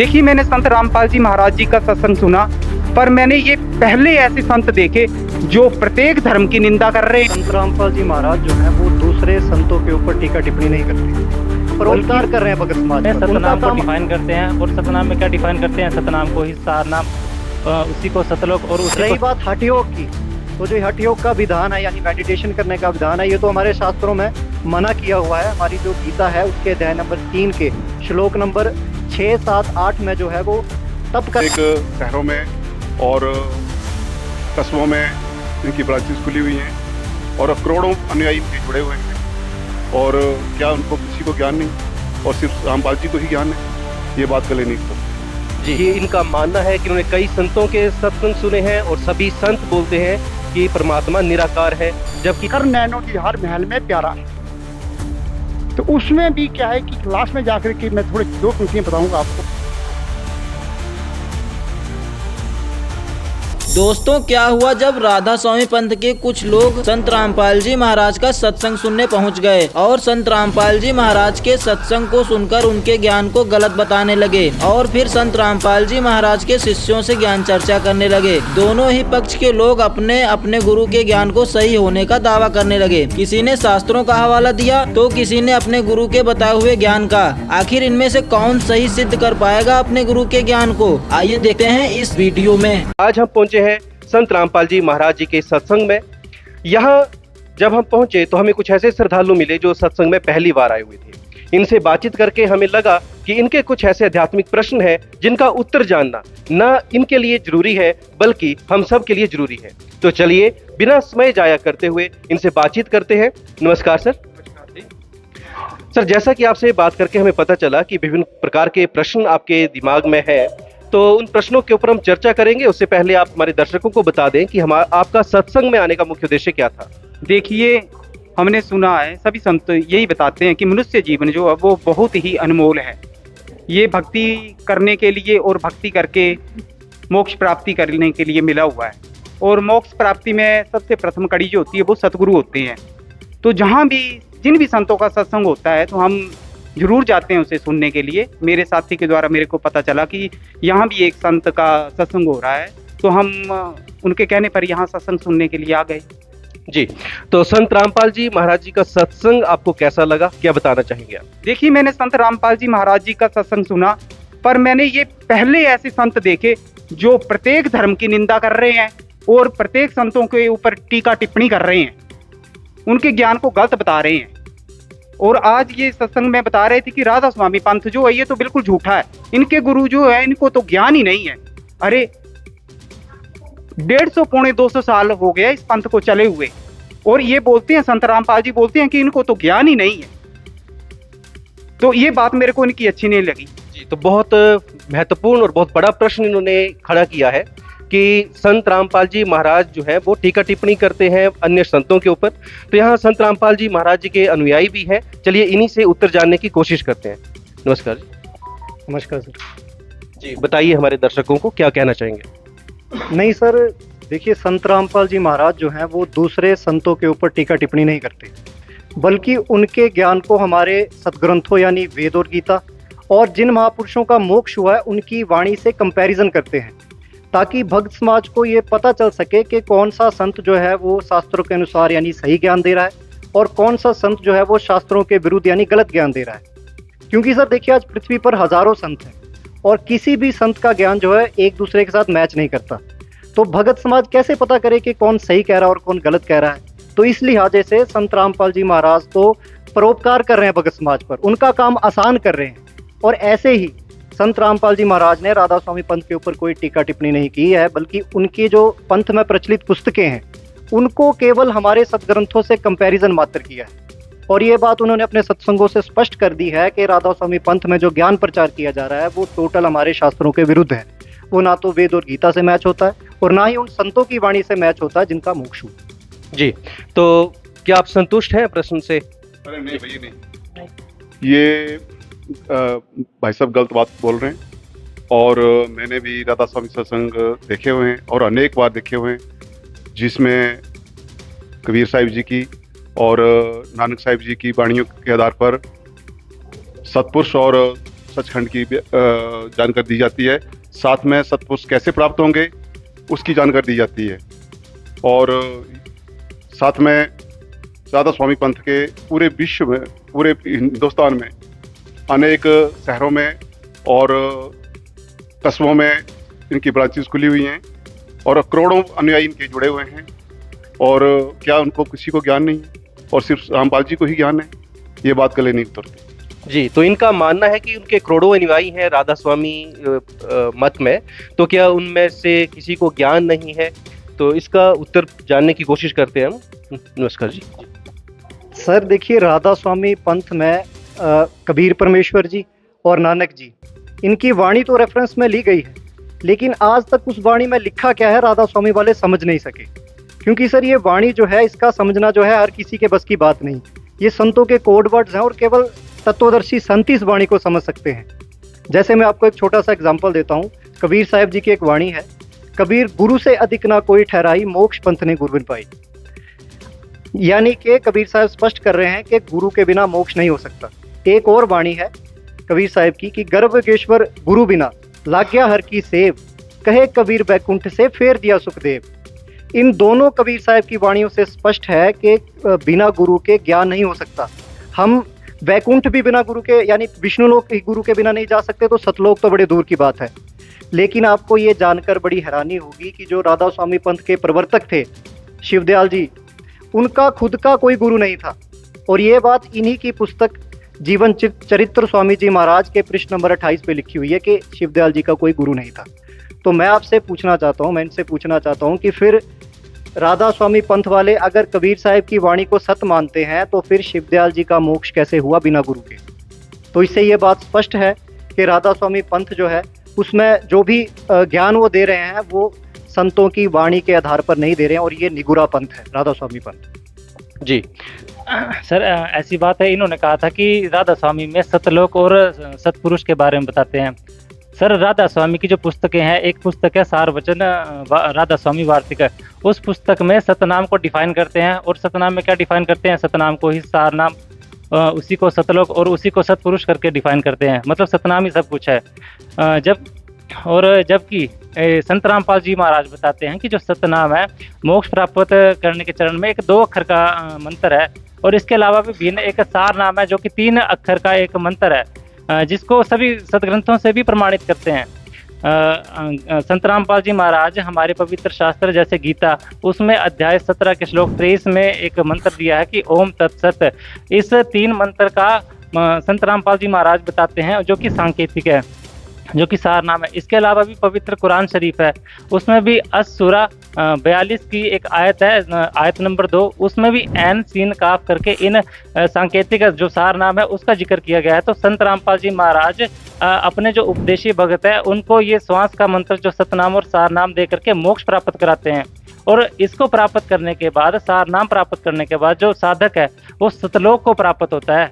देखिए, मैंने संत रामपाल जी महाराज जी का सत्संग सुना, पर मैंने ये पहले ऐसे संत देखे जो प्रत्येक धर्म की निंदा कर रहे हैं। संत रामपाल जी महाराज जो है वो दूसरे संतों के ऊपर टीका टिप्पणी नहीं करते, परोपकार कर रहे हैं भगत समाज पर। सतनाम को डिफाइन करते हैं, और सतनाम में क्या डिफाइन करते हैं? सतनाम को ही सार नाम, उसी को सतलोक और उसी रही बात हठ योग की, तो जो हठ योग का विधान है यानी मेडिटेशन करने का विधान है, ये तो हमारे शास्त्रों में मना किया हुआ है। हमारी जो गीता है उसके अध्याय नंबर 3 के श्लोक नंबर 6, 7, 8 में जो है वो तप कर शहरों में और कस्बों में इनकी ब्रांचेस खुली हुई हैं और करोड़ों अनुयायी इनके जुड़े हुए हैं। और क्या उनको किसी को ज्ञान नहीं और सिर्फ रामपाल जी को ही ज्ञान है? ये बात गले नहीं तो जी, ये इनका मानना है कि उन्होंने कई संतों के सत्संग सुने हैं और सभी संत बोलते हैं कि परमात्मा निराकार है, जबकि हर नैनो की हर महल में प्यारा है। तो उसमें भी क्या है कि क्लास में जाकर के मैं थोड़े 2 पंक्तियां बताऊंगा आपको। दोस्तों, क्या हुआ जब राधा स्वामी पंथ के कुछ लोग संत रामपाल जी महाराज का सत्संग सुनने पहुंच गए और संत रामपाल जी महाराज के सत्संग को सुनकर उनके ज्ञान को गलत बताने लगे और फिर संत रामपाल जी महाराज के शिष्यों से ज्ञान चर्चा करने लगे। दोनों ही पक्ष के लोग अपने अपने गुरु के ज्ञान को सही होने का दावा करने लगे। किसी ने शास्त्रों का हवाला दिया तो किसी ने अपने गुरु के बताए हुए ज्ञान का। आखिर इनमें से कौन सही सिद्ध कर पाएगा अपने गुरु के ज्ञान को? आइए देखते हैं इस वीडियो में। आज हम पहुंचे हैं संत रामपाल जी महाराज जी के सत्संग में। यहाँ जब हम पहुंचे तो हमें कुछ ऐसे श्रद्धालु मिले जो सत्संग में पहली बार आए हुए थे। इनसे बातचीत करके हमें लगा कि इनके कुछ ऐसे आध्यात्मिक प्रश्न हैं जिनका उत्तर जानना न इनके लिए जरूरी है बल्कि हम सब के लिए जरूरी है। तो चलिए बिना समय जाया करते हुए इनसे बातचीत करते हैं। नमस्कार सर। सर, जैसा कि आपसे बात करके हमें पता चला कि विभिन्न प्रकार के प्रश्न आपके दिमाग में है, तो उन प्रश्नों के ऊपर हम चर्चा करेंगे। उससे पहले आप हमारे दर्शकों को बता दें कि आपका सत्संग में आने का मुख्य उद्देश्य क्या था। देखिए, हमने सुना है, सभी संत यही बताते हैं कि मनुष्य जीवन जो है वो बहुत ही अनमोल है। ये भक्ति करने के लिए और भक्ति करके मोक्ष प्राप्ति करने के लिए मिला हुआ है। और मोक्ष प्राप्ति में सबसे प्रथम कड़ी जो होती है वो सतगुरु होते हैं। तो जहाँ भी जिन भी संतों का सत्संग होता है तो हम जरूर जाते हैं उसे सुनने के लिए। मेरे साथी के द्वारा मेरे को पता चला कि यहाँ भी एक संत का सत्संग हो रहा है, तो हम उनके कहने पर यहाँ सत्संग सुनने के लिए आ गए। जी, तो संत रामपाल जी महाराज जी का सत्संग आपको कैसा लगा, क्या बताना चाहेंगे आप? देखिए, मैंने संत रामपाल जी महाराज जी का सत्संग सुना, पर मैंने ये पहले ऐसे संत देखे जो प्रत्येक धर्म की निंदा कर रहे हैं और प्रत्येक संतों के ऊपर टीका टिप्पणी कर रहे हैं, उनके ज्ञान को गलत बता रहे हैं। और आज ये सत्संग में बता रहे थे कि राधा स्वामी पंथ जो है ये तो बिल्कुल झूठा है, इनके गुरु जो है इनको तो ज्ञान ही नहीं है। अरे 150 पौने 200 साल हो गया इस पंथ को चले हुए, और ये बोलते हैं, संत रामपाल जी बोलते हैं कि इनको तो ज्ञान ही नहीं है। तो ये बात मेरे को इनकी अच्छी नहीं लगी। जी, तो बहुत महत्वपूर्ण और बहुत बड़ा प्रश्न इन्होंने खड़ा किया है कि संत रामपाल जी महाराज जो है वो टीका टिप्पणी करते हैं अन्य संतों के ऊपर। तो यहाँ संत रामपाल जी महाराज जी के अनुयायी भी हैं। चलिए इन्हीं से उत्तर जानने की कोशिश करते हैं। नमस्कार जी। नमस्कार सर। जी, बताइए हमारे दर्शकों को क्या कहना चाहेंगे। नहीं सर, देखिए संत रामपाल जी महाराज जो हैं वो दूसरे संतों के ऊपर टीका टिप्पणी नहीं करते, बल्कि उनके ज्ञान को हमारे सदग्रंथों यानी वेद और गीता और जिन महापुरुषों का मोक्ष हुआ है उनकी वाणी से कंपैरिजन करते हैं, ताकि भक्त समाज को ये पता चल सके कि कौन सा संत जो है वो शास्त्रों के अनुसार यानी सही ज्ञान दे रहा है और कौन सा संत जो है वो शास्त्रों के विरुद्ध यानी गलत ज्ञान दे रहा है। क्योंकि सर देखिए, आज पृथ्वी पर हजारों संत हैं और किसी भी संत का ज्ञान जो है एक दूसरे के साथ मैच नहीं करता। तो भगत समाज कैसे पता करे कि कौन सही कह रहा है और कौन गलत कह रहा है? तो इस लिहाजे से संत रामपाल जी महाराज तो परोपकार कर रहे हैं भगत समाज पर, उनका काम आसान कर रहे हैं। और ऐसे ही संत रामपाल जी महाराज ने राधा स्वामी पंथ के ऊपर कोई टीका टिप्पणी नहीं की है, बल्कि उनकी जो पंथ में प्रचलित पुस्तकें हैं उनको केवल हमारे सदग्रंथों से कंपैरिजन मात्र किया है। और ये बात उन्होंने अपने सत्संगों से स्पष्ट कर दी है कि राधा स्वामी पंथ में जो ज्ञान प्रचार किया जा रहा है वो टोटल हमारे शास्त्रों के विरुद्ध है। वो ना तो वेद और गीता से मैच होता है और ना ही उन संतों की वाणी से मैच होता है जिनका मोक्ष हुआ। जी, तो क्या आप संतुष्ट हैं प्रश्न से? अरे नहीं भैया, नहीं, ये भाई साहब गलत बात बोल रहे हैं। और मैंने भी राधा स्वामी सत्संग देखे हुए हैं और अनेक बार देखे हुए हैं, जिसमें कबीर साहिब जी की और नानक साहिब जी की वाणियों के आधार पर सत्पुरुष और सचखंड की जानकारी दी जाती है। साथ में सतपुरुष कैसे प्राप्त होंगे उसकी जानकारी दी जाती है। और साथ में राधा स्वामी पंथ के पूरे विश्व में, पूरे हिंदुस्तान में अनेक शहरों में और कस्बों में इनकी ब्रांचेस खुली हुई हैं और करोड़ों अनुयायी इनके जुड़े हुए हैं। और क्या उनको किसी को ज्ञान नहीं है और सिर्फ रामपाल जी को ही ज्ञान है, ये बात गले नहीं उतरती। जी, तो इनका मानना है कि उनके करोड़ों अनुयायी हैं राधा स्वामी मत में, तो क्या उनमें से किसी को ज्ञान नहीं है? तो इसका उत्तर जानने की कोशिश करते हैं हम। नमस्कार जी। सर देखिए, राधा स्वामी पंथ में कबीर परमेश्वर जी और नानक जी, इनकी वाणी तो रेफरेंस में ली गई है, लेकिन आज तक उस वाणी में लिखा क्या है राधा स्वामी वाले समझ नहीं सके। क्योंकि सर ये वाणी जो है, इसका समझना जो है हर किसी के बस की बात नहीं। ये संतों के कोड वर्ड्स हैं और केवल तत्वदर्शी संत इस वाणी को समझ सकते हैं। जैसे मैं आपको एक छोटा सा एग्जाम्पल देता हूँ। कबीर साहब जी की एक वाणी है, कबीर गुरु से अधिक ना कोई ठहराई, मोक्ष पंथ ने गुरबिन पाई। यानी कि कबीर साहब स्पष्ट कर रहे हैं कि गुरु के बिना मोक्ष नहीं हो सकता। एक और वाणी है कबीर साहब की कि गर्भगेश्वर गुरु बिना लाग्या हर की सेव, कहे कबीर बैकुंठ से फेर दिया सुखदेव। इन दोनों कबीर साहब की वाणियों से स्पष्ट है कि बिना गुरु के ज्ञान नहीं हो सकता। हम वैकुंठ भी बिना गुरु के, यानी विष्णु लोक गुरु के बिना नहीं जा सकते, तो सतलोक तो बड़े दूर की बात है। लेकिन आपको ये जानकर बड़ी हैरानी होगी कि जो राधा स्वामी पंथ के प्रवर्तक थे शिवदयाल जी, उनका खुद का कोई गुरु नहीं था। और ये बात इन्हीं की पुस्तक जीवन चरित्र स्वामी जी महाराज के पृष्ठ नंबर 28 पे लिखी हुई है कि शिवदयाल जी का कोई गुरु नहीं था। तो मैं आपसे पूछना चाहता हूँ, मैं इनसे पूछना चाहता हूँ कि फिर राधा स्वामी पंथ वाले अगर कबीर साहब की वाणी को सत्य मानते हैं, तो फिर शिवदयाल जी का मोक्ष कैसे हुआ बिना गुरु के? तो इससे ये बात स्पष्ट है कि राधा स्वामी पंथ जो है, उसमें जो भी ज्ञान वो दे रहे हैं वो संतों की वाणी के आधार पर नहीं दे रहे हैं, और ये निगुरा पंथ है राधा स्वामी पंथ। जी सर ऐसी बात है, इन्होंने कहा था कि राधा स्वामी में सतलोक और सतपुरुष के बारे में बताते हैं। सर राधा स्वामी की जो पुस्तकें हैं, एक पुस्तक है सार वचन राधा स्वामी वार्तिक, उस पुस्तक में सतनाम को डिफाइन करते हैं। और सतनाम में क्या डिफाइन करते हैं? सतनाम को ही सार नाम, उसी को सतलोक और उसी को सतपुरुष करके डिफाइन करते हैं। मतलब सतनाम ही सब कुछ है। जबकि संत रामपाल जी महाराज बताते हैं कि जो सतनाम है, मोक्ष प्राप्त करने के चरण में एक 2 अक्षर का मंत्र है, और इसके अलावा भी भिन्न एक सार नाम है जो कि 3 अक्षर का एक मंत्र है, जिसको सभी सदग्रंथों से भी प्रमाणित करते हैं। संत रामपाल जी महाराज हमारे पवित्र शास्त्र जैसे गीता, उसमें अध्याय 17 के श्लोक 23 में एक मंत्र दिया है कि ओम तत्सत। इस 3 मंत्र का संत रामपाल जी महाराज बताते हैं, जो कि सांकेतिक है, जो कि सार नाम है। इसके अलावा भी पवित्र कुरान शरीफ है, उसमें भी अस-सूरा 42 की एक आयत है, आयत नंबर 2, उसमें भी ऐन सीन काफ करके इन सांकेतिक जो सार नाम है उसका जिक्र किया गया है। तो संत रामपाल जी महाराज अपने जो उपदेशी भगत है, उनको ये श्वास का मंत्र जो सतनाम और सार नाम दे करके मोक्ष प्राप्त कराते हैं। और इसको प्राप्त करने के बाद, सार नाम प्राप्त करने के बाद, जो साधक है वो सतलोक को प्राप्त होता है।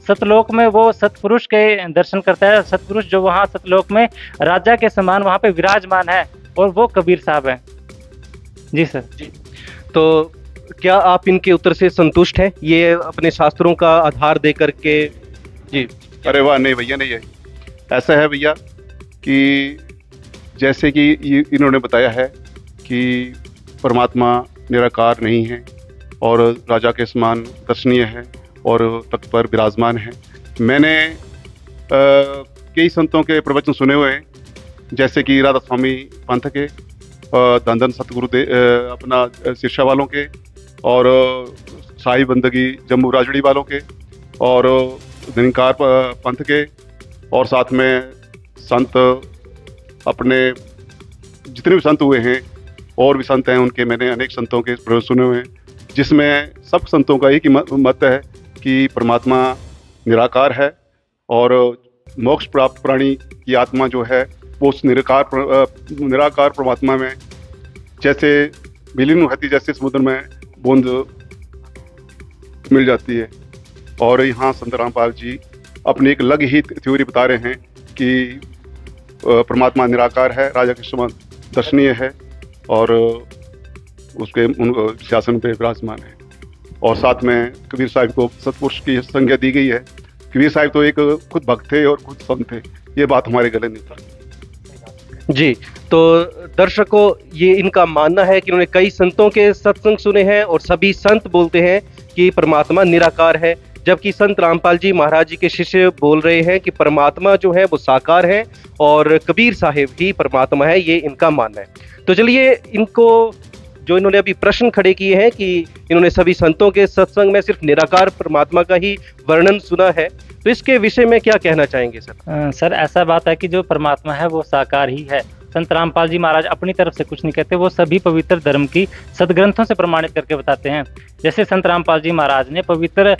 सतलोक में वो सतपुरुष के दर्शन करता है। सतपुरुष जो वहाँ सतलोक में राजा के समान वहाँ पे विराजमान है, और वो कबीर साहब हैं। जी सर। जी, तो क्या आप इनके उत्तर से संतुष्ट हैं? ये अपने शास्त्रों का आधार दे करके। जी। अरे वाह, नहीं भैया नहीं है। ऐसा है भैया कि जैसे कि इन्होंने बताया है कि परमात्मा निराकार नहीं है और राजा के समान दर्शनीय है और तख्त पर विराजमान है। मैंने कई संतों के प्रवचन सुने हुए हैं, जैसे कि राधा स्वामी पंथ के, धन धन सतगुरुदेव अपना शिक्षा वालों के, और साई बंदगी जम्मू राजड़ी वालों के, और निरंकार पंथ के, और साथ में संत अपने जितने भी संत हुए हैं और भी संत हैं उनके मैंने अनेक संतों के प्रवचन सुने हुए हैं, जिसमें सब संतों का एक ही मत है कि परमात्मा निराकार है और मोक्ष प्राप्त प्राणी की आत्मा जो है वो उस निराकार परमात्मा में जैसे विलीन होती, जैसे समुद्र में बूंद मिल जाती है। और यहाँ संत रामपाल जी अपनी एक अलग ही थ्योरी बता रहे हैं कि परमात्मा निराकार है, राजा के समान दर्शनीय है और उसके शासन पे विराजमान है। और साथ में कबीर साहब को सतपुरुष की संज्ञा दी गई है कबीर साहब तो एक खुद भक्त थे और खुद संत थे, ये बात हमारे गले नहीं उतरती। जी, तो दर्शकों, ये इनका मानना है कि इन्होंने कई संतों के सत्संग सुने हैं और सभी संत बोलते हैं कि परमात्मा निराकार है, जबकि संत रामपाल जी महाराज जी के शिष्य बोल रहे हैं कि परमात्मा जो है वो साकार है और कबीर साहिब ही परमात्मा है, ये इनका मानना है। तो चलिए, इनको जो इन्होंने अभी प्रश्न खड़े किए हैं कि इन्होंने सभी संतों के सत्संग में सिर्फ निराकार परमात्मा का ही वर्णन सुना है, तो इसके विषय में क्या कहना चाहेंगे सर? सर, ऐसा बात है कि जो परमात्मा है वो साकार ही है। संत रामपाल जी महाराज अपनी तरफ से कुछ नहीं कहते, वो सभी पवित्र धर्म की सदग्रंथों से प्रमाणित करके बताते हैं। जैसे संत रामपाल जी महाराज ने पवित्र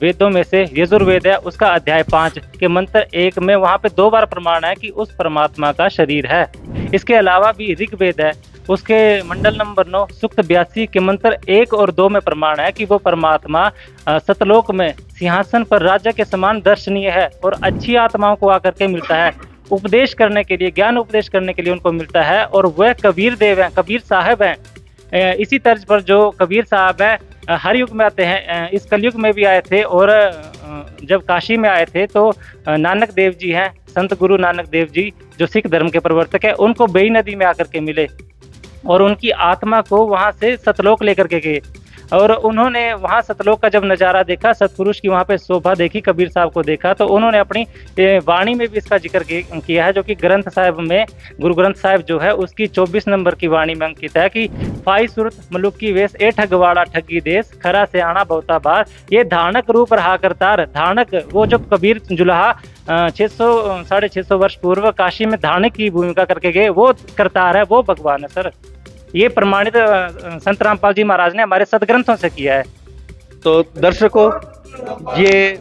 वेदों में से यजुर्वेद है, उसका अध्याय 5 के मंत्र 1 में वहाँ पे 2 बार प्रमाण है कि उस परमात्मा का शरीर है। इसके अलावा भी ऋग्वेद है, उसके मंडल नंबर 9 सूक्त 82 के मंत्र 1 और 2 में प्रमाण है कि वो परमात्मा सतलोक में सिंहासन पर राजा के समान दर्शनीय है और अच्छी आत्माओं को आकर के मिलता है, उपदेश करने के लिए, ज्ञान उपदेश करने के लिए उनको मिलता है, और वह कबीर देव हैं, कबीर साहब हैं। इसी तर्ज पर जो कबीर साहब हैं हर युग में आते हैं, इस कलयुग में भी आए थे, और जब काशी में आए थे तो नानक देव जी हैं, संत गुरु नानक देव जी जो सिख धर्म के प्रवर्तक हैं, उनको बेई नदी में आकर के मिले और उनकी आत्मा को वहाँ से सतलोक लेकर के गए, और उन्होंने वहाँ सतलोक का जब नज़ारा देखा, सतपुरुष की वहाँ पे शोभा देखी, कबीर साहब को देखा, तो उन्होंने अपनी वाणी में भी इसका जिक्र किया है, जो कि ग्रंथ साहिब में, गुरु ग्रंथ साहिब जो है उसकी 24 नंबर की वाणी में अंकित है कि फाई सुरत मलुक की वेश ए ठगवाड़ा ठगी देश खरा से आना बहुता बार, ये धानक रूप रहा करतार। धानक, वो जो कबीर जुलाहा 600-650 वर्ष पूर्व काशी में धानक की भूमिका करके गए, वो करतार है, वो भगवान है सर। ये प्रमाणित संत रामपाल जी महाराज ने हमारे सदग्रंथों से किया है। तो दर्शकों, ये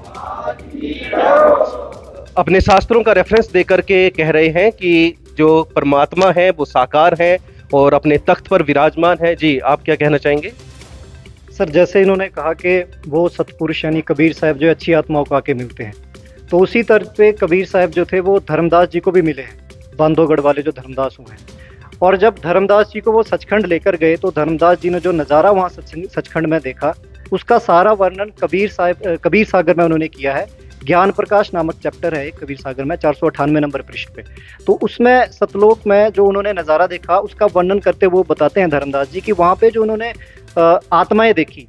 अपने शास्त्रों का रेफरेंस देकर के कह रहे हैं कि जो परमात्मा है वो साकार है और अपने तख्त पर विराजमान है। जी, आप क्या कहना चाहेंगे? सर, जैसे इन्होंने कहा कि वो सतपुरुष यानी कबीर साहब जो अच्छी आत्माओं को आके मिलते हैं, तो उसी तर्ज पे कबीर साहब जो थे वो धर्मदास जी को भी मिले हैं, बांधवगढ़ वाले जो धर्मदास हुए हैं। और जब धर्मदास जी को वो सचखंड लेकर गए तो धर्मदास जी ने जो नज़ारा वहाँ सचखंड में देखा, उसका सारा वर्णन कबीर सागर में उन्होंने किया है। ज्ञान प्रकाश नामक चैप्टर है कबीर सागर में, 498 नंबर पृष्ठ पे। तो उसमें सतलोक में जो उन्होंने नज़ारा देखा उसका वर्णन करते वो बताते हैं धर्मदास जी कि वहाँ पे जो उन्होंने आत्माएं देखी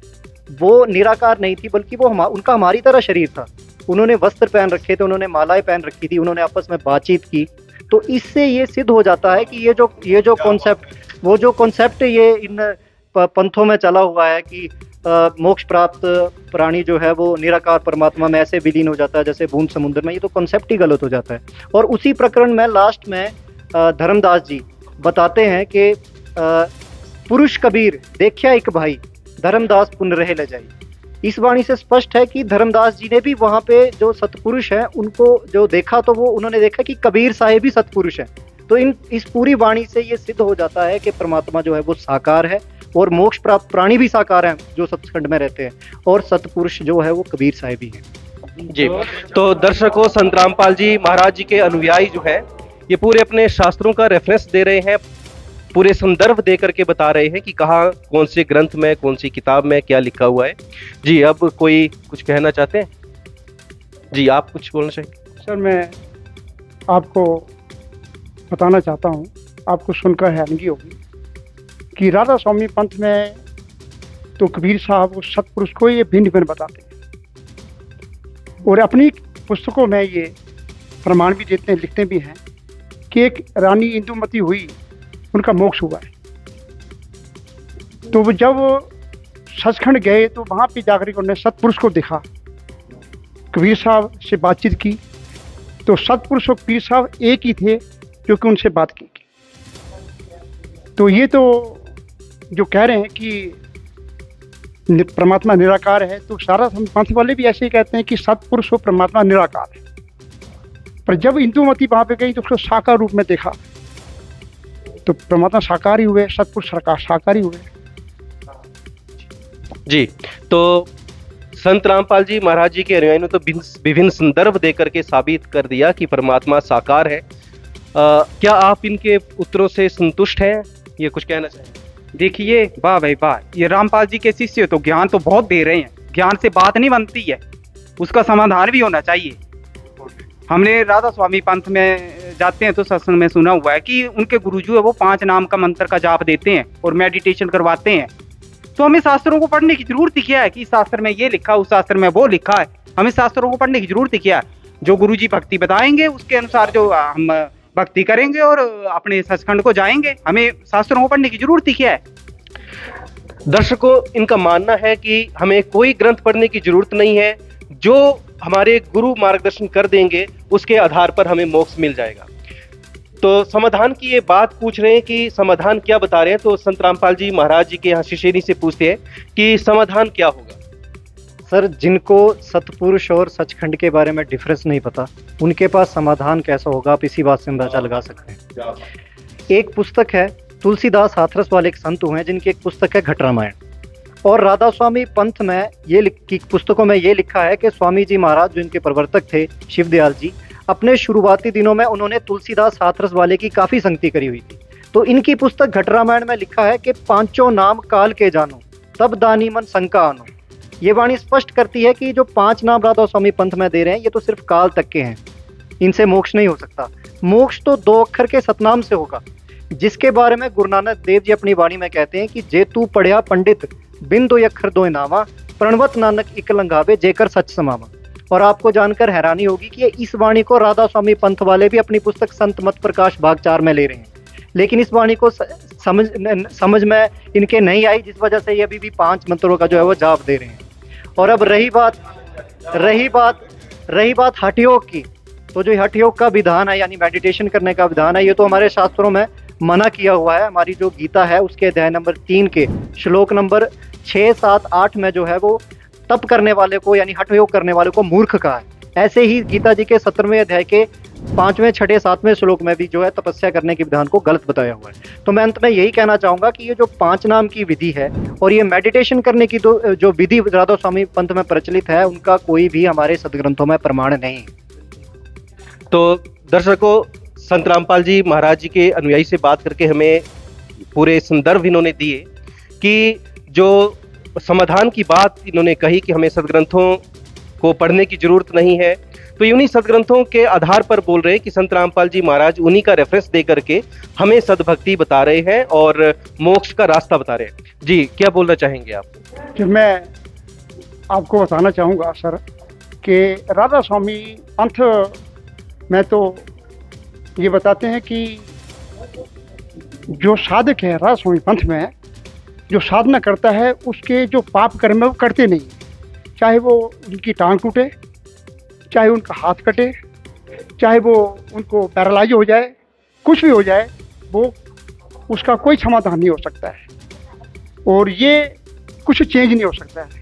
वो निराकार नहीं थी, बल्कि वो उनका हमारी तरह शरीर था। उन्होंने वस्त्र पहन रखे थे, उन्होंने मालाएं पहन रखी थी, उन्होंने आपस में बातचीत की। तो इससे ये सिद्ध हो जाता है कि ये जो कॉन्सेप्ट ये इन पंथों में चला हुआ है कि मोक्ष प्राप्त प्राणी जो है वो निराकार परमात्मा में ऐसे विलीन हो जाता है जैसे बूंद समुद्र में, ये तो कॉन्सेप्ट ही गलत हो जाता है। और उसी प्रकरण में लास्ट में धर्मदास जी बताते हैं कि पुरुष कबीर देखिया एक भाई, धर्मदास पुन रहे ले जाई। इस वाणी से स्पष्ट है कि धर्मदास जी ने भी वहाँ पे जो सतपुरुष हैं उनको जो देखा, तो वो उन्होंने देखा कि कबीर साहिब भी सतपुरुष हैं। तो इस पूरी वाणी से ये सिद्ध हो जाता है कि परमात्मा जो है वो साकार है और मोक्ष प्राप्त प्राणी भी साकार हैं जो सत्सखंड में रहते हैं, और सतपुरुष जो है वो कबीर साहिब ही हैं। जी, तो दर्शकों, संत रामपाल जी महाराज जी के अनुयायी जो है ये पूरे अपने शास्त्रों का रेफरेंस दे रहे हैं, पूरे संदर्भ दे करके बता रहे हैं कि कहाँ, कौन से ग्रंथ में, कौन सी किताब में क्या लिखा हुआ है। जी, अब कोई कुछ कहना चाहते हैं? जी, आप कुछ बोलना चाहिए? सर, मैं आपको बताना चाहता हूँ, आपको सुनकर हैरानगी होगी कि राधा स्वामी पंथ में तो कबीर साहब उस सतपुरुष को ये भिन्न भिन्न बताते हैं, और अपनी पुस्तकों में ये प्रमाण भी देते हैं, लिखते भी हैं कि एक रानी इंदुमती हुई, उनका मोक्ष हुआ है। तो वो जब सचखंड गए तो वहाँ पे जाकर उन्होंने सतपुरुष को देखा, कबीर साहब से बातचीत की, तो सतपुरुष और कबीर साहब एक ही थे क्योंकि उनसे बात की। तो ये तो जो कह रहे हैं कि परमात्मा निराकार है, तो सारा पंथ वाले भी ऐसे ही कहते हैं कि सतपुरुष और परमात्मा निराकार है। पर जब इंदुमती वहाँ पे गई तो उसको साकार रूप में देखा, तो परमात्मा साकार ही हुए, सतपुरुष साकार ही हुए। जी, तो संत रामपाल जी महाराज जी के अनुयायियों ने तो विभिन्न संदर्भ दे करके साबित कर दिया कि परमात्मा साकार है। क्या आप इनके उत्तरों से संतुष्ट हैं? ये कुछ कहना चाहिए? देखिए, वाह भाई वाह, ये रामपाल जी के शिष्य तो ज्ञान तो बहुत दे रहे हैं, ज्ञान से बात नहीं बनती है। उसका समाधान भी होना चाहिए। हमने राधा स्वामी पंथ में जाते हैं तो सत्संग में सुना हुआ है कि उनके गुरुजी है वो 5 नाम का मंत्र का जाप देते हैं और मेडिटेशन करवाते हैं। तो हमें शास्त्रों को पढ़ने की जरूरत ही क्या है कि इस शास्त्र में ये लिखा, उस शास्त्र में वो लिखा है। हमें शास्त्रों को पढ़ने की जरूरत ही क्या है? जो गुरुजी भक्ति बताएंगे उसके अनुसार जो हम भक्ति करेंगे और अपने सचखंड को जाएंगे। हमें शास्त्रों को पढ़ने की जरूरत ही क्या है? दर्शकों, इनका मानना है कि हमें कोई ग्रंथ पढ़ने की जरूरत नहीं है, जो हमारे गुरु मार्गदर्शन कर देंगे उसके आधार पर हमें मोक्ष मिल जाएगा। तो समाधान की ये बात पूछ रहे हैं कि समाधान क्या बता रहे हैं, तो संत रामपाल जी महाराज जी के यहाँ शिष्यनी से पूछते हैं कि समाधान क्या होगा। सर, जिनको सतपुरुष और सचखंड के बारे में डिफरेंस नहीं पता, उनके पास समाधान कैसा होगा, आप इसी बात से अंदाजा लगा सकते हैं। एक पुस्तक है, तुलसीदास हाथरस वाले एक संत हुए हैं जिनकी एक पुस्तक है घट रामायण, और राधा स्वामी पंथ में की पुस्तकों में ये लिखा है कि स्वामी जी महाराज जो इनके प्रवर्तक थे शिवदयाल जी, अपने शुरुआती दिनों में उन्होंने तुलसीदास हाथरस वाले की काफ़ी संगति करी हुई थी। तो इनकी पुस्तक घट रामायण में लिखा है कि 5 नाम काल के जानो, तब दानी मन शंका आनो। ये वाणी स्पष्ट करती है कि जो 5 नाम राधा स्वामी पंथ में दे रहे हैं ये तो सिर्फ काल तक के हैं, इनसे मोक्ष नहीं हो सकता। मोक्ष तो 2 अक्षर के सतनाम से होगा, जिसके बारे में गुरु नानक देव जी अपनी वाणी में कहते हैं कि जे तू पढ़िया पंडित बिन 2 अक्षर 2 नामा, प्रणवत नानक इक लंघावे जेकर सच समावा। और आपको जानकर हैरानी होगी कि इस वाणी को राधा स्वामी पंथ वाले भी अपनी पुस्तक संत मत प्रकाश भाग 4 में ले रहे हैं, लेकिन इस वाणी को समझ में इनके नहीं आई, जिस वजह से ये अभी भी 5 मंत्रों का जो है वो जाप दे रहे हैं। और अब रही बात हठ योग की, तो जो हठ योग का विधान है यानी मेडिटेशन करने का विधान है, ये तो हमारे शास्त्रों में मना किया हुआ है। हमारी जो गीता है उसके अध्याय नंबर 3 के श्लोक नंबर 6, 7, 8 में जो है वो तप करने वाले को यानी हठ योग करने वाले को मूर्ख कहा है। ऐसे ही गीता जी के 17वें अध्याय के 5वें, 6, 7वें श्लोक में भी जो है तपस्या करने के विधान को गलत बताया हुआ है। तो मैं अंत में यही कहना चाहूँगा कि ये जो 5 नाम की विधि है और ये मेडिटेशन करने की जो विधि राधा स्वामी पंथ में प्रचलित है, उनका कोई भी हमारे सदग्रंथों में प्रमाण नहीं। तो दर्शकों, संत रामपाल जी महाराज जी के अनुयायी से बात करके हमें पूरे संदर्भ इन्होंने दिए कि जो समाधान की बात इन्होंने कही कि हमें सदग्रंथों को पढ़ने की जरूरत नहीं है, तो उन्हीं सदग्रंथों के आधार पर बोल रहे हैं कि संत रामपाल जी महाराज उन्हीं का रेफरेंस दे करके हमें सदभक्ति बता रहे हैं और मोक्ष का रास्ता बता रहे हैं। जी, क्या बोलना चाहेंगे आप? कि मैं आपको बताना चाहूँगा सर कि राधा स्वामी पंथ में तो ये बताते हैं कि जो साधक है राधा स्वामी पंथ में जो साधना करता है उसके जो पाप कर्म है वो करते नहीं, चाहे वो उनकी टांग टूटे, चाहे उनका हाथ कटे, चाहे वो उनको पैरालाइज हो जाए, कुछ भी हो जाए, वो उसका कोई समाधान नहीं हो सकता है और ये कुछ चेंज नहीं हो सकता है।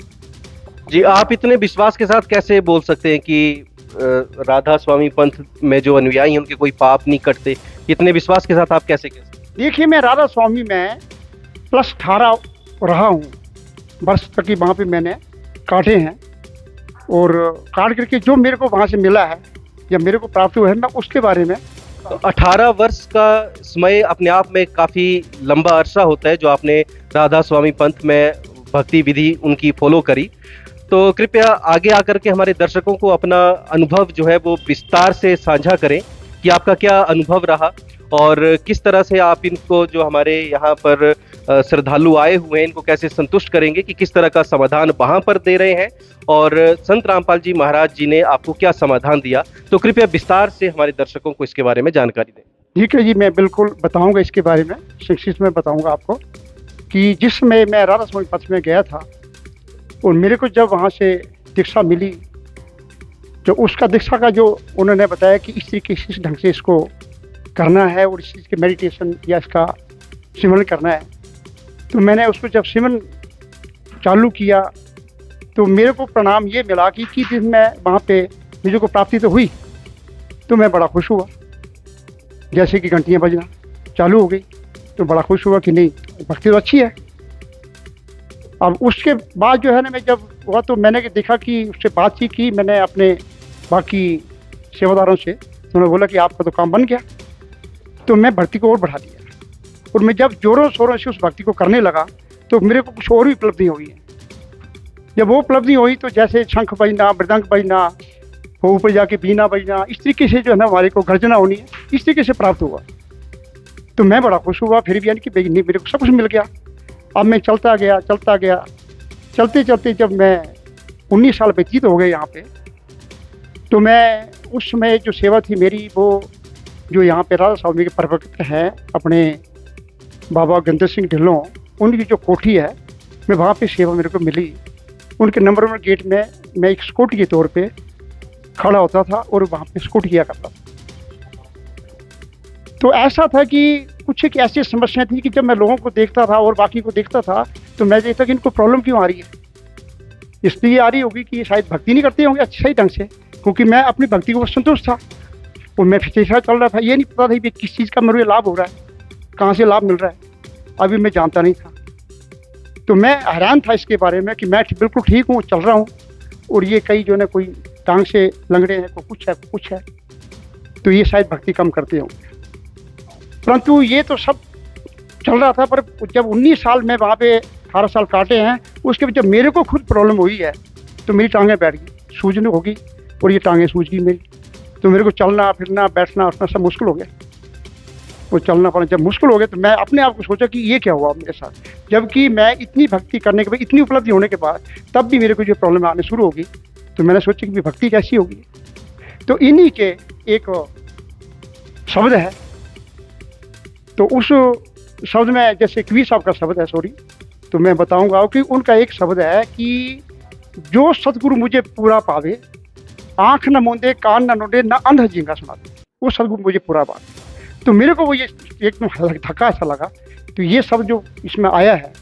जी, आप इतने विश्वास के साथ कैसे बोल सकते हैं कि राधा स्वामी पंथ में जो अनुयायी हैं उनके कोई पाप नहीं कटते? इतने विश्वास के साथ आप कैसे कह सकते? देखिए, मैं राधा स्वामी में +18 रहा हूँ, वर्ष तक की वहाँ पे मैंने काटे हैं और काट करके जो मेरे को वहाँ से मिला है या मेरे को प्राप्त हुआ है मैं उसके बारे में। तो 18 वर्ष का समय अपने आप में काफ़ी लंबा अरसा होता है जो आपने राधा स्वामी पंथ में भक्ति विधि उनकी फॉलो करी। तो कृपया आगे आकर के हमारे दर्शकों को अपना अनुभव जो है वो विस्तार से साझा करें कि आपका क्या अनुभव रहा और किस तरह से आप इनको जो हमारे यहाँ पर श्रद्धालु आए हुए हैं इनको कैसे संतुष्ट करेंगे कि किस तरह का समाधान वहाँ पर दे रहे हैं और संत रामपाल जी महाराज जी ने आपको क्या समाधान दिया। तो कृपया विस्तार से हमारे दर्शकों को इसके बारे में जानकारी दें। ठीक है जी, मैं बिल्कुल बताऊंगा इसके बारे में, संक्षिप्त में बताऊंगा आपको कि जिस समय मैं राधा स्वामी पंथ में गया था और मेरे को जब वहाँ से दीक्षा मिली, जो उसका दीक्षा का जो उन्होंने बताया कि इस तरीके से इस ढंग से इसको करना है और इस चीज़ के मेडिटेशन या इसका सिमरन करना है, तो मैंने उसको जब सिमरन चालू किया तो मेरे को परिणाम ये मिला कि दिन मैं वहाँ पे मुझे को प्राप्ति तो हुई, तो मैं बड़ा खुश हुआ। जैसे कि घंटियाँ बजना चालू हो गई तो बड़ा खुश हुआ कि नहीं, भक्ति तो अच्छी है। अब उसके बाद जो है ना, मैं जब हुआ तो मैंने देखा कि उससे बातचीत की मैंने अपने बाकी सेवादारों से, तो उन्होंने बोला कि आपका तो काम बन गया। तो मैं भक्ति को और बढ़ा दिया और मैं जब जोरों शोरों से उस भक्ति को करने लगा तो मेरे को कुछ और भी उपलब्धि हुई है। जब वो उपलब्धि हुई तो जैसे शंख बजना, मृदंग बजना, वो ऊपर जाके बीना बजना, इस तरीके से जो है ना हमारे को गर्जना होनी है, इस तरीके से प्राप्त हुआ। तो मैं बड़ा खुश हुआ फिर भी, यानी कि नहीं, मेरे को सब कुछ मिल गया। अब मैं चलता गया, चलते चलते जब मैं 19 साल व्यतीत हो गए यहाँ पे, तो मैं उस समय जो सेवा थी मेरी, वो जो यहाँ पे राधा स्वामी के प्रवक्ता हैं अपने बाबा गंदर सिंह ढिल्लों, उनकी जो कोठी है, मैं वहाँ पे सेवा मेरे को मिली। उनके नंबर 1 गेट में मैं एक सिक्योरिटी के तौर पे खड़ा होता था और वहाँ पे सिक्योरिटी किया करता था। तो ऐसा था कि कुछ एक ऐसी समस्या थी कि जब मैं लोगों को देखता था और बाकी को देखता था, तो मैं देखता कि इनको प्रॉब्लम क्यों आ रही है। इसलिए आ रही होगी कि ये शायद भक्ति नहीं करते होंगे अच्छे सही ढंग से, क्योंकि मैं अपनी भक्ति को संतुष्ट था और मैं फिर चल रहा था। ये नहीं पता था कि किस चीज़ का मेरे लाभ हो रहा है, कहाँ से लाभ मिल रहा है, अभी मैं जानता नहीं था। तो मैं हैरान था इसके बारे में कि मैं बिल्कुल ठीक हूँ, चल रहा हूँ, और ये कई जो है कोई टांग से लंगड़े हैं, कोई कुछ है, तो ये शायद भक्ति कम करते होंगे। परंतु ये तो सब चल रहा था। पर जब 19 साल में वहाँ पे 18 साल काटे हैं, उसके बाद जब मेरे को खुद प्रॉब्लम हुई है, तो मेरी टांगें बैठ गई, सूजने होगी, और ये टांगें सूज गई मेरी। तो मेरे को चलना फिरना बैठना उठना सब मुश्किल हो गया, वो चलना पड़ा। जब मुश्किल हो गया तो मैं अपने आप को सोचा कि ये क्या हुआ मेरे साथ, जबकि मैं इतनी भक्ति करने के बाद, इतनी उपलब्धि होने के बाद, तब भी मेरे को जो प्रॉब्लम आने शुरू होगी। तो मैंने सोचा कि भक्ति कैसी होगी। तो इन्हीं के एक शब्द है, तो उस शब्द में जैसे कबीर साहब का शब्द है, सॉरी, तो मैं बताऊंगा कि उनका एक शब्द है कि जो सतगुरु मुझे पूरा पावे, आंख न मूंदे कान न नोडे न अंध जिंगा सुनाते, वो सतगुरु मुझे पूरा पावे। तो मेरे को वो ये एकदम धक्का ऐसा लगा। तो ये शब्द जो इसमें आया है,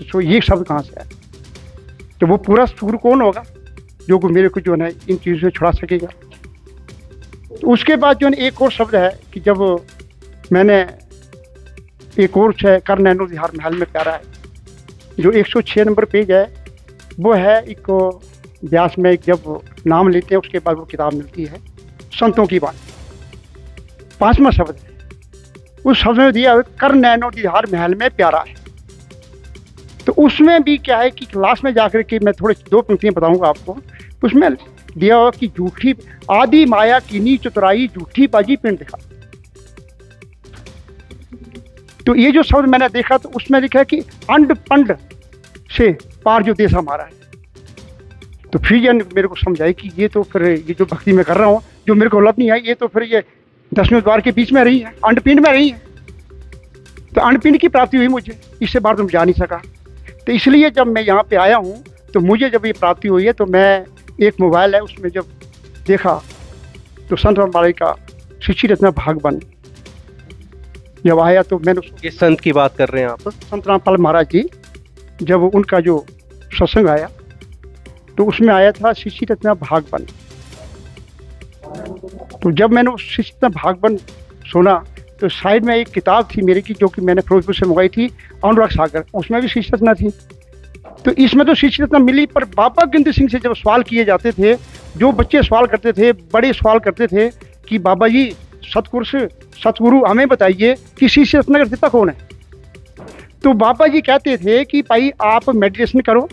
तो ये शब्द कहाँ से आया, तो वो पूरा सतगुरु कौन होगा जो को मेरे को जो है इन चीज़ों से छुड़ा सकेगा। तो उसके बाद जो है एक और शब्द है कि जब मैंने एक और है कर नैनो दिहार महल में प्यारा है, जो 106 नंबर पेज है, वो है एक व्यास में जब नाम लेते हैं उसके बाद वो किताब मिलती है, संतों की बात, 5वां शब्द है। उस शब्द में दिया कर नैनो दिहार महल में प्यारा है। तो उसमें भी क्या है कि क्लास में जाकर के मैं थोड़े 2 पंक्तियां बताऊंगा आपको। उसमें दिया हुआ कि झूठी आदि माया कीनी चतुराई झूठी बाजी पिंड दिखा। तो ये जो शब्द मैंने देखा तो उसमें लिखा है कि अंड पंड से पार जो देश हमारा है। तो फिर ये मेरे को समझाई कि ये तो फिर ये जो भक्ति में कर रहा हूँ, जो मेरे को उपलब्ध नहीं आई, ये तो फिर ये 10वें द्वार के बीच में रही है, अंडपिंड में रही है। तो अंडपिंड की प्राप्ति हुई मुझे, इससे बाहर तो मैं जा नहीं सका। तो इसलिए जब मैं यहाँ पे आया हूँ, तो मुझे जब ये प्राप्ति हुई है, तो मैं एक मोबाइल है उसमें जब देखा तो संत रामपाल का शिक्षी रत्ना भागवन जब आया, तो मैंने किस संत की बात कर रहे हैं आप? संत रामपाल महाराज जी, जब उनका जो सत्संग आया तो उसमें आया था शिक्षी रत्ना भागवन। तो जब मैंने उस शिक्षी रत्ना भागवन सुना, तो साइड में एक किताब थी मेरे की, जो कि मैंने फिरोजपुर से मंगाई थी, अनुराग सागर, उसमें भी शिक्षी रत्ना थी। तो इसमें तो शिक्षी रत्ना मिली, पर बाबा गंदर सिंह से जब सवाल किए जाते थे, जो बच्चे सवाल करते थे, बड़े सवाल करते थे कि बाबा जी सतगुरु हमें बताइए कि शिष्य रत्ना का देता कौन है। तो बाबा जी कहते थे कि भाई आप मेडिटेशन करो,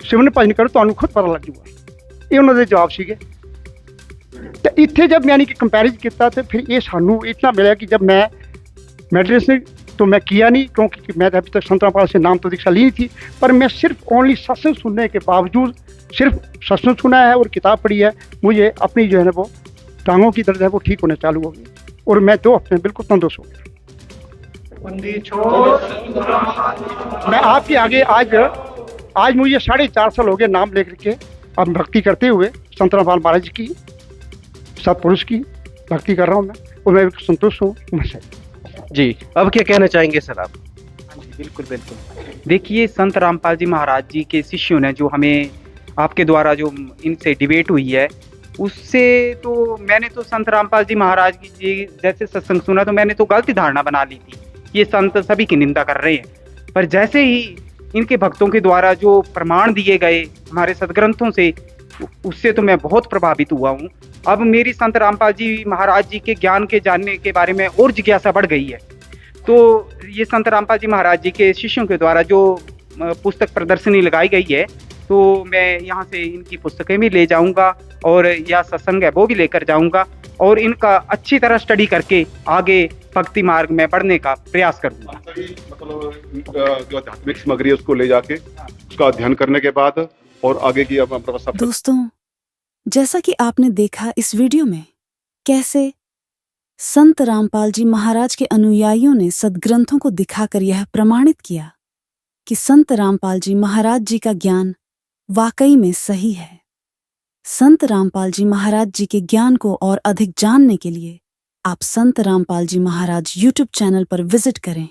सिमरन भजन करो, तो खुद पता लग जाऊगा। ये उन्होंने जवाब सीगे। तो इतने जब मैंने कि कंपैरिजन किया, तो फिर ये सानू इतना मिला कि जब मैं मेडिटेशन तो मैं किया नहीं, क्योंकि मैं अभी तक संत रामपाल से नाम तो दीक्षा ली थी, पर मैं सिर्फ ओनली सत्संग सुनने के बावजूद, सिर्फ सत्संग सुना है और किताब पढ़ी है, मुझे अपनी जो है ना वो टांगों की दर्द है वो ठीक होने चालू हो गई, और मैं 2 हफ्ते में बिल्कुल तंदुरुस्त हो गया। मैं आपके आगे आज मुझे 4.5 साल हो गए नाम लेकर के अब भक्ति करते हुए, संत रामपाल महाराज की, सतपुरुष की भक्ति कर रहा हूँ मैं, और मैं संतुष्ट हूँ। जी, अब क्या कहना चाहेंगे सर आप? हाँ जी, बिल्कुल बिल्कुल। देखिए, संत रामपाल जी महाराज जी के शिष्यों ने जो हमें आपके द्वारा जो इनसे डिबेट हुई है, उससे तो मैंने तो संत रामपाल जी महाराज जी जैसे सत्संग सुना, तो मैंने तो गलती धारणा बना ली थी, ये संत सभी की निंदा कर रहे हैं। पर जैसे ही इनके भक्तों के द्वारा जो प्रमाण दिए गए हमारे सदग्रंथों से, उससे तो मैं बहुत प्रभावित हुआ हूँ। अब मेरी संत रामपाल जी महाराज जी के ज्ञान के जानने के बारे में और जिज्ञासा बढ़ गई है। तो ये संत रामपाल जी महाराज जी के शिष्यों के द्वारा जो पुस्तक प्रदर्शनी लगाई गई है, तो मैं यहाँ से इनकी पुस्तकें भी ले जाऊँगा और या सत्संग है वो भी लेकर जाऊँगा और इनका अच्छी तरह स्टडी करके आगे भक्ति मार्ग में बढ़ने का प्रयास करूँगा। सही मतलब जो आध्यात्मिक सामग्री है उसको ले जाके उसका अध्ययन करने के बाद और आगे की अब व्यवस्था। दोस्तों, जैसा कि आपने देखा इस वीडियो में कैसे संत रामपाल जी महाराज के अनुयायियों ने सदग्रंथों को दिखाकर यह प्रमाणित किया कि संत रामपाल जी महाराज जी का ज्ञान वाकई में सही है। संत रामपाल जी महाराज जी के ज्ञान को और अधिक जानने के लिए आप संत रामपाल जी महाराज YouTube चैनल पर विजिट करें।